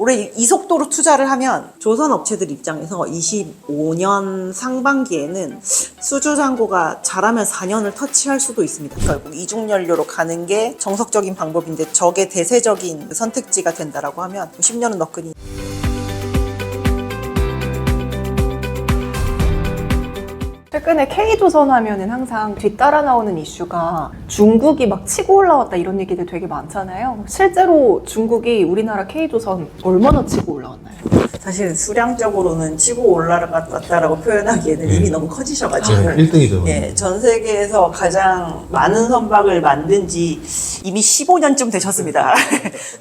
올해 이 속도로 투자를 하면 조선 업체들 입장에서 25년 상반기에는 수주 잔고가 잘하면 4년을 터치할 수도 있습니다. 결국 이중연료로 가는 게 정석적인 방법인데 저게 대세적인 선택지가 된다라고 하면 10년은 너끈히. 최근에 K조선 하면은 항상 뒤따라 나오는 이슈가 중국이 막 치고 올라왔다 이런 얘기들 되게 많잖아요. 실제로 중국이 우리나라 K조선 얼마나 치고 올라왔나요? 사실 수량적으로는 치고 올라갔다라고 표현하기에는 이미 너무 커지셔가지고 1등이죠. 예, 전 세계에서 가장 많은 선박을 만든 지 이미 15년쯤 되셨습니다.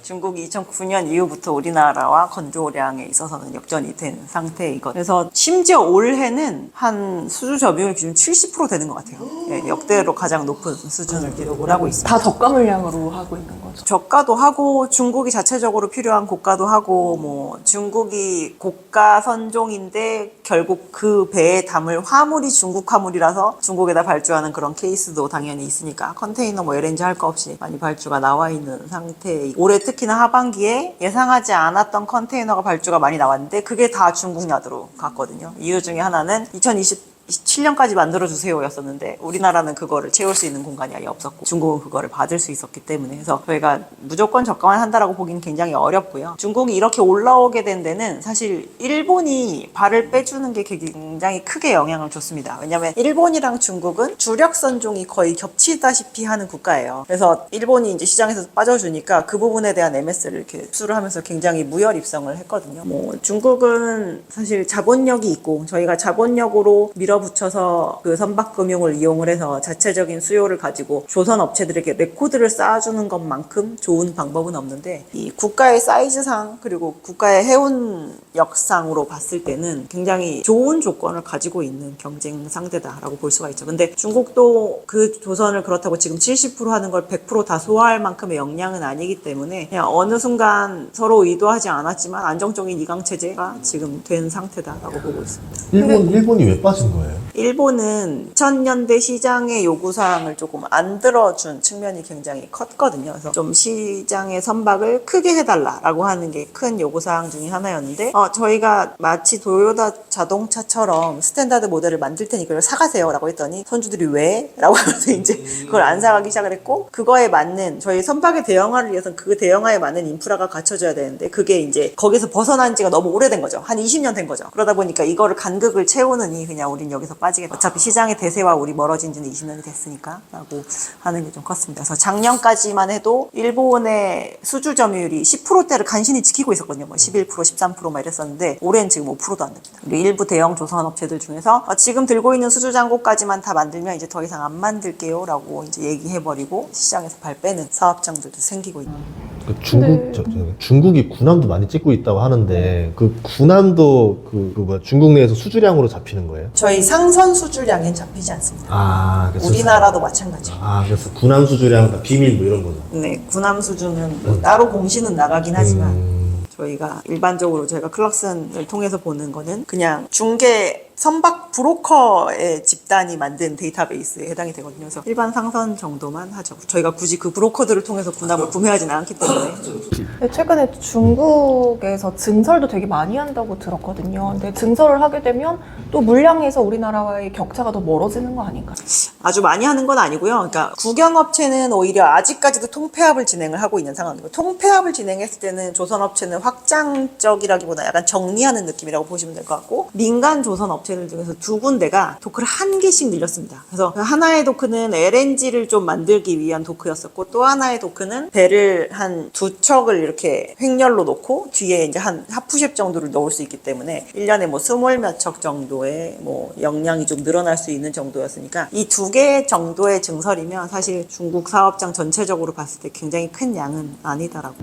중국이 2009년 이후부터 우리나라와 건조량에 있어서는 역전이 된 상태이거든요. 그래서 심지어 올해는 한 수주 점유율 기준 70% 되는 것 같아요. 예, 역대로 가장 높은 수준을 기록을 하고 있습니다. 다 저가 물량으로 하고 있는 거죠. 저가도 하고 중국이 자체적으로 필요한 고가도 하고 뭐 중국이 고가 선종인데 결국 그 배에 담을 화물이 중국 화물이라서 중국에다 발주하는 그런 케이스도 당연히 있으니까 컨테이너 뭐 LNG 할 거 없이 많이 발주가 나와 있는 상태. 올해 특히나 하반기에 예상하지 않았던 컨테이너가 발주가 많이 나왔는데 그게 다 중국 야드로 갔거든요. 이유 중에 하나는 2027년까지 만들어주세요 였었는데 우리나라는 그거를 채울 수 있는 공간이 아예 없었고 중국은 그거를 받을 수 있었기 때문에 그래서 저희가 무조건 저가만 한다라고 보기는 굉장히 어렵고요. 중국이 이렇게 올라오게 된 데는 사실 일본이 발을 빼주는 게 굉장히 크게 영향을 줬습니다. 왜냐하면 일본이랑 중국은 주력 선종이 거의 겹치다시피 하는 국가예요. 그래서 일본이 이제 시장에서 빠져주니까 그 부분에 대한 MS를 이렇게 흡수를 하면서 굉장히 무혈 입성을 했거든요. 뭐 중국은 사실 자본력이 있고 저희가 자본력으로 밀어붙여서 그 선박금융을 이용을 해서 자체적인 수요를 가지고 조선 업체들에게 레코드를 쌓아주는 것만큼 좋은 방법은 없는데 이 국가의 사이즈상 그리고 국가의 해운역상으로 봤을 때는 굉장히 좋은 조건을 가지고 있는 경쟁 상대다라고 볼 수가 있죠. 근데 중국도 그 조선을 그렇다고 지금 70% 하는 걸 100% 다 소화할 만큼의 역량은 아니기 때문에 그냥 어느 순간 서로 의도하지 않았지만 안정적인 이강 체제가 지금 된 상태다라고 보고 있습니다. 일본이 왜 빠진 거예요? 일본은 2000년대 시장의 요구사항을 조금 안 들어준 측면이 굉장히 컸거든요. 그래서 좀 시장의 선박을 크게 해달라라고 하는 게 큰 요구사항 중에 하나였는데 저희가 마치 도요타 자동차처럼 스탠다드 모델을 만들 테니 그걸 사가세요 라고 했더니 선주들이 왜? 라고 하면서 이제 그걸 안 사가기 시작을 했고 그거에 맞는 저희 선박의 대형화를 위해서는 그 대형화에 맞는 인프라가 갖춰져야 되는데 그게 이제 거기서 벗어난 지가 너무 오래된 거죠. 한 20년 된 거죠. 그러다 보니까 이거를 간극을 채우느니 그냥 우린 여기서 빠지겠다. 어차피 시장의 대세와 우리 멀어진 지는 20년이 됐으니까 라고 하는 게 좀 컸습니다. 그래서 작년까지만 해도 일본의 수주 점유율이 10%대를 간신히 지키고 있었거든요. 뭐 11%, 13% 막 이랬었는데 올해는 지금 5%도 안 됩니다. 그리고 일부 대형 조선 업체들 중에서 지금 들고 있는 수주 잔고까지만 다 만들면 이제 더 이상 안 만들게요 라고 이제 얘기해버리고 시장에서 발 빼는 사업장들도 생기고 있는. 중국이 군함도 많이 찍고 있다고 하는데 그 군함도 중국 내에서 수주량으로 잡히는 거예요? 저희 상선 수주량엔 잡히지 않습니다. 그래서 우리나라도 마찬가지예요. 그래서 군함 수주량 다 비밀 뭐 이런 거죠? 네, 군함 수주는 뭐 따로 공시는 나가긴 하지만 저희가 일반적으로 저희가 클락슨을 통해서 보는 거는 그냥 중개 선박 브로커의 집단이 만든 데이터베이스에 해당이 되거든요. 그래서 일반 상선 정도만 하죠. 저희가 굳이 그 브로커들을 통해서 군함을 구매하지는 않기 때문에. 최근에 중국에서 증설도 되게 많이 한다고 들었거든요. 근데 증설을 하게 되면 또 물량에서 우리나라와의 격차가 더 멀어지는 거 아닌가요? 아주 많이 하는 건 아니고요. 그러니까 국영업체는 오히려 아직까지도 통폐합을 진행을 하고 있는 상황이고 통폐합을 진행했을 때는 조선업체는 확장적이라기보다 약간 정리하는 느낌이라고 보시면 될 것 같고 민간 조선업체들 중에서 두 군데가 도크를 한 개씩 늘렸습니다. 그래서 하나의 도크는 LNG를 좀 만들기 위한 도크였었고 또 하나의 도크는 배를 한 두 척을 이렇게 횡렬로 놓고 뒤에 이제 한 하프셉 정도를 넣을 수 있기 때문에 1년에 뭐 20몇 척 정도의 뭐 역량이 좀 늘어날 수 있는 정도였으니까 이 두 개 정도의 증설이면 사실 중국 사업장 전체적으로 봤을 때 굉장히 큰 양은 아니다라고.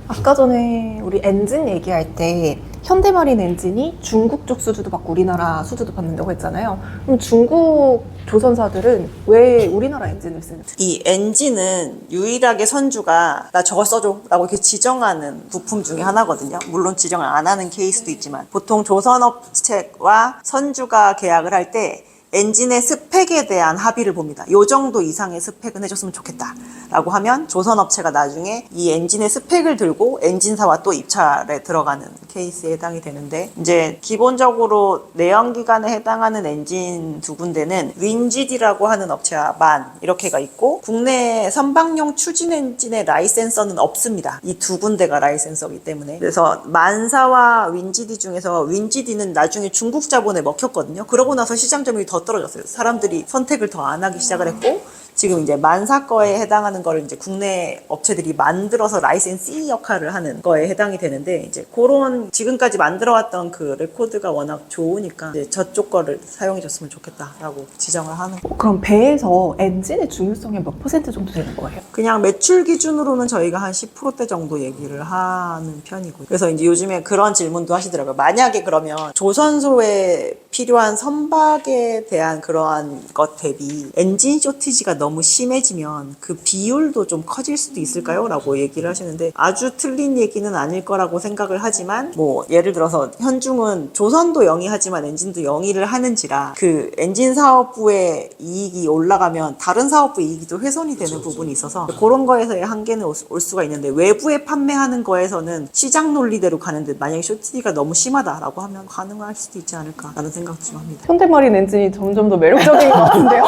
아까 전에 우리 엔진 얘기할 때 현대마린 엔진이 중국 쪽 수주도 받고 우리나라 수주도 받는다고 했잖아요. 그럼 중국 조선사들은 왜 우리나라 엔진을 쓰는지? 이 엔진은 유일하게 선주가 나 저거 써줘 라고 이렇게 지정하는 부품 중에 하나거든요. 물론 지정을 안 하는 케이스도 있지만 보통 조선업체와 선주가 계약을 할 때 엔진의 스펙에 대한 합의를 봅니다. 요 정도 이상의 스펙은 해줬으면 좋겠다 라고 하면 조선업체가 나중에 이 엔진의 스펙을 들고 엔진사와 또 입찰에 들어가는 케이스에 해당이 되는데, 이제 기본적으로 내연기관에 해당하는 엔진 두 군데는 윈지디라고 하는 업체와 만 이렇게가 있고, 국내 선박용 추진 엔진의 라이센서는 없습니다. 이 두 군데가 라이센서이기 때문에. 그래서 만사와 윈지디 중에서 윈지디는 나중에 중국 자본에 먹혔거든요. 그러고 나서 시장 점유율이 더 떨어졌어요. 사람들이 선택을 더 안 하기 시작을 했고, 지금 이제 만사 거에 해당하는 거를 이제 국내 업체들이 만들어서 라이센시 역할을 하는 거에 해당이 되는데, 이제 그런 지금까지 만들어왔던 그 레코드가 워낙 좋으니까 이제 저쪽 거를 사용해줬으면 좋겠다라고 지정을 하는 거예요. 그럼 배에서 엔진의 중요성이 몇 % 정도 되는 거예요? 그냥 매출 기준으로는 저희가 한 10%대 정도 얘기를 하는 편이고요. 그래서 이제 요즘에 그런 질문도 하시더라고요. 만약에 그러면 조선소에 필요한 선박에 대한 그러한 것 대비 엔진 쇼티지가 너무 심해지면 그 비율도 좀 커질 수도 있을까요? 라고 얘기를 하시는데, 아주 틀린 얘기는 아닐 거라고 생각을 하지만, 뭐 예를 들어서 현중은 조선도 영위하지만 엔진도 영위를 하는지라 그 엔진 사업부의 이익이 올라가면 다른 사업부 이익이 훼손이 되는 부분이 있어서 그런 거에서의 한계는 올 수가 있는데, 외부에 판매하는 거에서는 시장 논리대로 가는데 만약에 쇼티지가 너무 심하다라고 하면 가능할 수도 있지 않을까라는 생각 좀 합니다. 현대마린 엔진이 점점 더 매력적인 것 같은데요?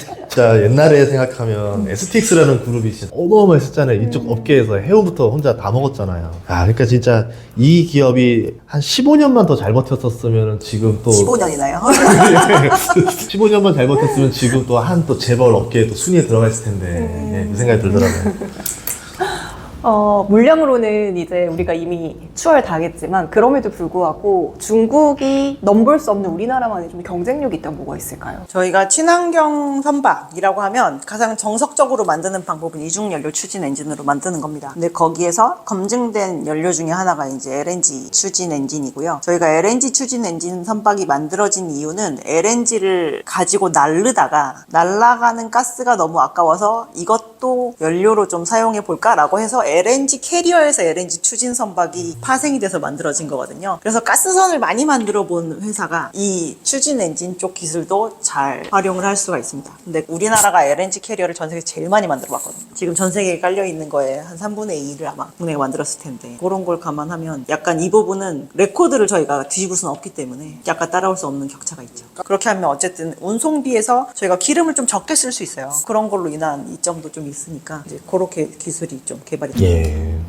진짜 옛날에 생각하면 STX라는 그룹이 진짜 어마어마했었잖아요. 이쪽 업계에서 해운부터 혼자 다 먹었잖아요. 그러니까 진짜 이 기업이 한 15년만 더 잘 버텼었으면 지금 또 15년이나요? 15년만 잘 버텼으면 지금 또 한 또 재벌 업계에 또 순위에 들어가 있을 텐데 그 생각이 들더라고요. 물량으로는 이제 우리가 이미 추월당했지만, 그럼에도 불구하고 중국이 넘볼 수 없는 우리나라만의 좀 경쟁력이 있다면 뭐가 있을까요? 저희가 친환경 선박이라고 하면 가장 정석적으로 만드는 방법은 이중연료 추진 엔진으로 만드는 겁니다. 근데 거기에서 검증된 연료 중에 하나가 이제 LNG 추진 엔진이고요. 저희가 LNG 추진 엔진 선박이 만들어진 이유는 LNG를 가지고 날아가는 가스가 너무 아까워서 이것도 연료로 좀 사용해 볼까라고 해서 LNG 캐리어에서 LNG 추진 선박이 파생이 돼서 만들어진 거거든요. 그래서 가스선을 많이 만들어 본 회사가 이 추진 엔진 쪽 기술도 잘 활용을 할 수가 있습니다. 근데 우리나라가 LNG 캐리어를 전 세계에서 제일 많이 만들어 봤거든요. 지금 전 세계에 깔려 있는 거에 한 3분의 2를 아마 국내가 만들었을 텐데, 그런 걸 감안하면 약간 이 부분은 레코드를 저희가 뒤집을 수는 없기 때문에 약간 따라올 수 없는 격차가 있죠. 그렇게 하면 어쨌든 운송비에서 저희가 기름을 좀 적게 쓸 수 있어요. 그런 걸로 인한 이점도 좀 있으니까 이제 그렇게 기술이 좀 개발이 됩니다.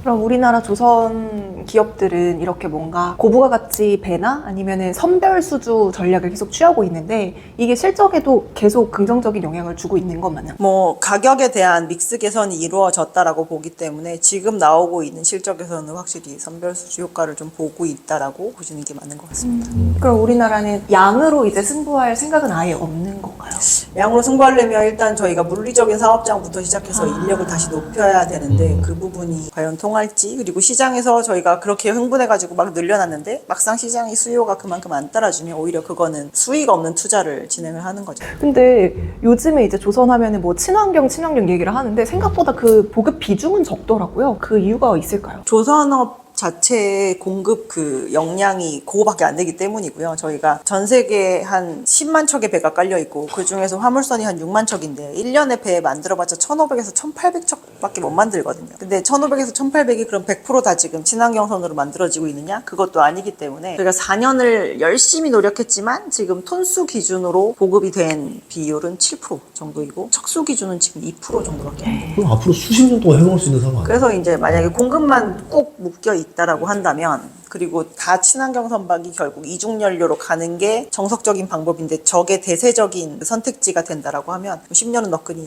그럼 우리나라 조선 기업들은 이렇게 뭔가 고부가 가치 배나 아니면은 선별 수주 전략을 계속 취하고 있는데, 이게 실적에도 계속 긍정적인 영향을 주고 있는 것 맞나요? 뭐 가격에 대한 믹스 개선이 이루어졌다라고 보기 때문에 지금 나오고 있는 실적에서는 확실히 선별 수주 효과를 좀 보고 있다라고 보시는 게 맞는 것 같습니다. 그럼 우리나라는 양으로 이제 승부할 생각은 아예 없는 건가요? 양으로 승부하려면 일단 저희가 물리적인 사업장부터 시작해서 인력을 다시 높여야 되는데 그 부분이 과연 통할지, 그리고 시장에서 저희가 그렇게 흥분해가지고 막 늘려놨는데 막상 시장의 수요가 그만큼 안 따라주면 오히려 그거는 수익 없는 투자를 진행을 하는 거죠. 근데 요즘에 이제 조선하면은 뭐 친환경 얘기를 하는데 생각보다 그 보급 비중은 적더라고요. 그 이유가 있을까요? 조선업 자체의 공급 그 역량이 그거밖에 안 되기 때문이고요. 저희가 전 세계에 한 10만 척의 배가 깔려 있고 그 중에서 화물선이 한 6만 척인데 1년에 배 만들어봤자 1,500에서 1,800척밖에 못 만들거든요. 근데 1,500에서 1,800이 그럼 100% 다 지금 친환경선으로 만들어지고 있느냐? 그것도 아니기 때문에 저희가 4년을 열심히 노력했지만 지금 톤수 기준으로 보급이 된 비율은 7% 정도이고 척수 기준은 지금 2% 정도밖에 안 돼요. 그럼 앞으로 수십 년 동안 해먹을 수 있는 상황 아니에요? 그래서 이제 만약에 공급만 꼭 묶여 있다라고 한다면, 그리고 다 친환경 선박이 결국 이중연료로 가는 게 정석적인 방법인데 저게 대세적인 선택지가 된다라고 하면 10년은 너끈히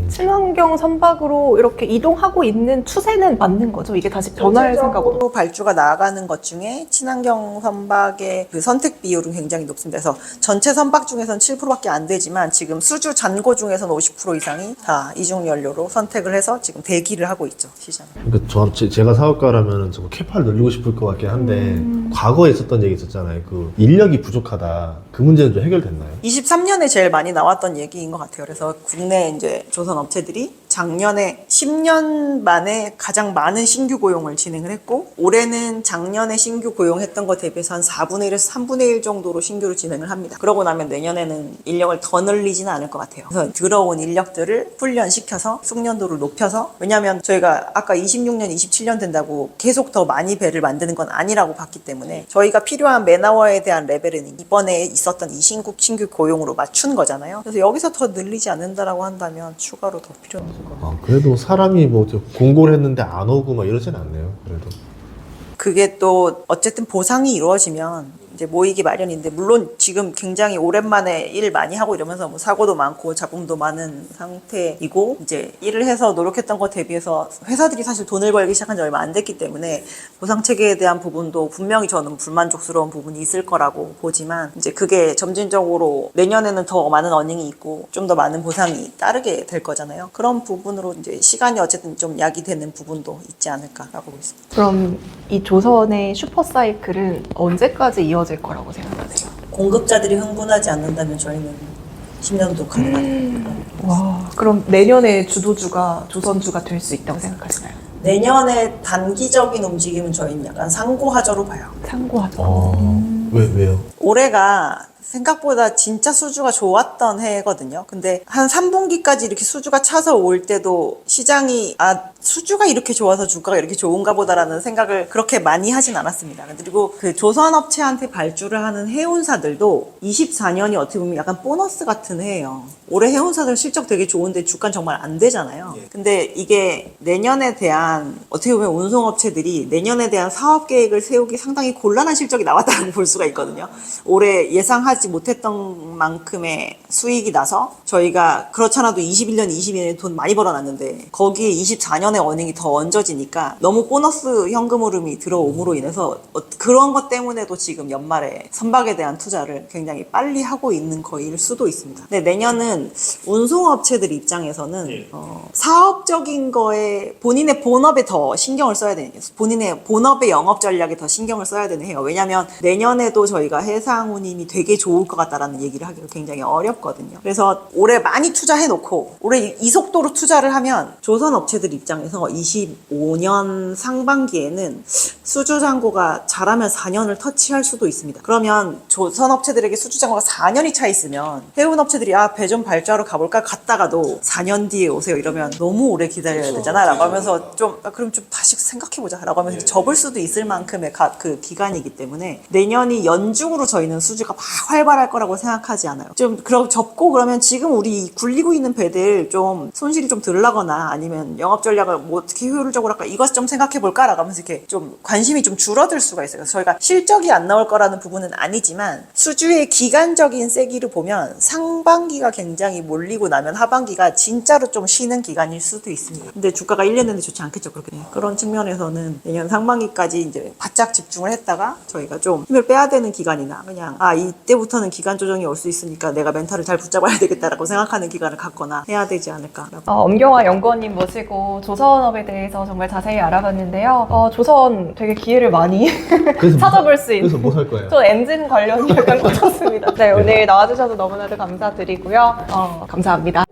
친환경 선박으로 이렇게 이동하고 있는 추세는 맞는 거죠? 이게 다시 변할 생각으로? 발주가 나아가는 것 중에 친환경 선박의 그 선택 비율은 굉장히 높습니다. 그래서 전체 선박 중에서는 7%밖에 안 되지만 지금 수주 잔고 중에서는 50% 이상이 다 이중연료로 선택을 해서 지금 대기를 하고 있죠, 시장에. 그러니까 제가 사업가라면 저거 캐파를 늘리고 싶을 것 같긴 한데 과거에 있었던 얘기 있었잖아요. 그 인력이 부족하다. 그 문제는 좀 해결됐나요? 23년에 제일 많이 나왔던 얘기인 것 같아요. 그래서 국내 이제 조선 업체들이 작년에 10년 만에 가장 많은 신규 고용을 진행을 했고 올해는 작년에 신규 고용했던 것 대비해서 한 4분의 1에서 3분의 1 정도로 신규로 진행을 합니다. 그러고 나면 내년에는 인력을 더 늘리지는 않을 것 같아요. 그래서 들어온 인력들을 훈련시켜서 숙련도를 높여서 왜냐하면 저희가 아까 26년, 27년 된다고 계속 더 많이 배를 만드는 건 아니라고 봤기 때문에 저희가 필요한 맨아워에 대한 레벨은 이번에 있었던 이 신규 고용으로 맞춘 거잖아요. 그래서 여기서 더 늘리지 않는다라고 한다면 추가로 더 필요한 거. 아, 그래도 사람이 뭐 공고를 했는데 안 오고 막 이러진 않네요. 그래도. 그게 또 어쨌든 보상이 이루어지면 이제 모이기 마련인데 물론 지금 굉장히 오랜만에 일 많이 하고 이러면서 뭐 사고도 많고 잡음도 많은 상태이고 이제 일을 해서 노력했던 것 대비해서 회사들이 사실 돈을 벌기 시작한 지 얼마 안 됐기 때문에 보상 체계에 대한 부분도 분명히 저는 불만족스러운 부분이 있을 거라고 보지만 이제 그게 점진적으로 내년에는 더 많은 어닝이 있고 좀 더 많은 보상이 따르게 될 거잖아요. 그런 부분으로 이제 시간이 어쨌든 좀 약이 되는 부분도 있지 않을까라고 보고 있습니다. 그럼 이 조선의 슈퍼사이클은 언제까지 이어질 거라고 생각하세요? 공급자들이 흥분하지 않는다면 저희는 10년도 가능합니다. 와, 그럼 내년에 주도주가 조선주가 될 수 있다고 생각하시나요? 내년에 단기적인 움직임은 저희는 약간 상고하저로 봐요. 참고하죠. 왜요? 올해가 생각보다 진짜 수주가 좋았던 해거든요. 근데 한 3분기까지 이렇게 수주가 차서 올 때도 시장이 수주가 이렇게 좋아서 주가가 이렇게 좋은가 보다라는 생각을 그렇게 많이 하진 않았습니다. 그리고 그 조선업체한테 발주를 하는 해운사들도 24년이 어떻게 보면 약간 보너스 같은 해예요. 올해 해운사들 실적 되게 좋은데 주가는 정말 안 되잖아요. 근데 이게 내년에 대한 어떻게 보면 운송업체들이 내년에 대한 사업 계획을 세우기 상당히 곤란한 실적이 나왔다고 볼 수가 있거든요. 올해 예상하지 못했던 만큼의 수익이 나서 저희가 그렇잖아도 21년, 22년에 돈 많이 벌어놨는데 거기에 24년의 어닝이 더 얹어지니까 너무 보너스 현금 흐름이 들어옴으로 인해서 그런 것 때문에도 지금 연말에 선박에 대한 투자를 굉장히 빨리 하고 있는 거일 수도 있습니다. 근데 내년은 운송업체들 입장에서는 사업적인 거에 본인의 본업에 더 신경을 써야 되는 본인의 본업의 영업 전략에 더 신경을 써야 되는 해요. 왜냐하면 내년에도 저희가 해상 운임이 되게 좋을 것 같다라는 얘기를 하기가 굉장히 어렵거든요. 그래서 올해 많이 투자해놓고 올해 이 속도로 투자를 하면 조선업체들 입장에서 25년 상반기에는 수주잔고가 잘하면 4년을 터치할 수도 있습니다. 그러면 조선업체들에게 수주잔고가 4년이 차 있으면 해운업체들이 배 좀 발주하러 가볼까 갔다가도 4년 뒤에 오세요 이러면 너무 오래 기다려야 되잖아 라고 하면서 그럼 좀 다시 생각해보자 라고 하면서 접을 수도 있을 만큼의 그 기간이기 때문에 내년이 연중으로 저희는 수주가 막 활발할 거라고 생각하지 않아요. 좀 접고 그러면 지금 우리 굴리고 있는 배들 좀 손실이 좀 덜 나거나 아니면 영업 전략을 뭐 어떻게 효율적으로 할까 이것 좀 생각해볼까 라고 하면서 이렇게 좀 관심이 좀 줄어들 수가 있어요. 그래서 저희가 실적이 안 나올 거라는 부분은 아니지만 수주의 기간적인 세기를 보면 상반기가 굉장히 몰리고 나면 하반기가 진짜로 좀 쉬는 기간일 수도 있습니다. 근데 주가가 1년 내내 좋지 않겠죠. 그렇게 그런 측면에서는 내년 상반기까지 이제 바짝 집중을 했다가 저희가 좀 힘을 빼야 되는 기간이나 그냥 이때부터는 기간 조정이 올 수 있으니까 내가 멘탈을 잘 붙잡아야 되겠다라고 생각하는 기간을 갖거나 해야 되지 않을까. 엄경화 연구원님 모시고 조선업에 대해서 정말 자세히 알아봤는데요. 조선 되게 기회를 많이 찾아볼 수 있는. 그래서 뭐 살 거예요? 저 엔진 관련이 약간 꽂혔습니다. 네, 오늘 나와주셔서 너무나도 감사드리고요. 감사합니다.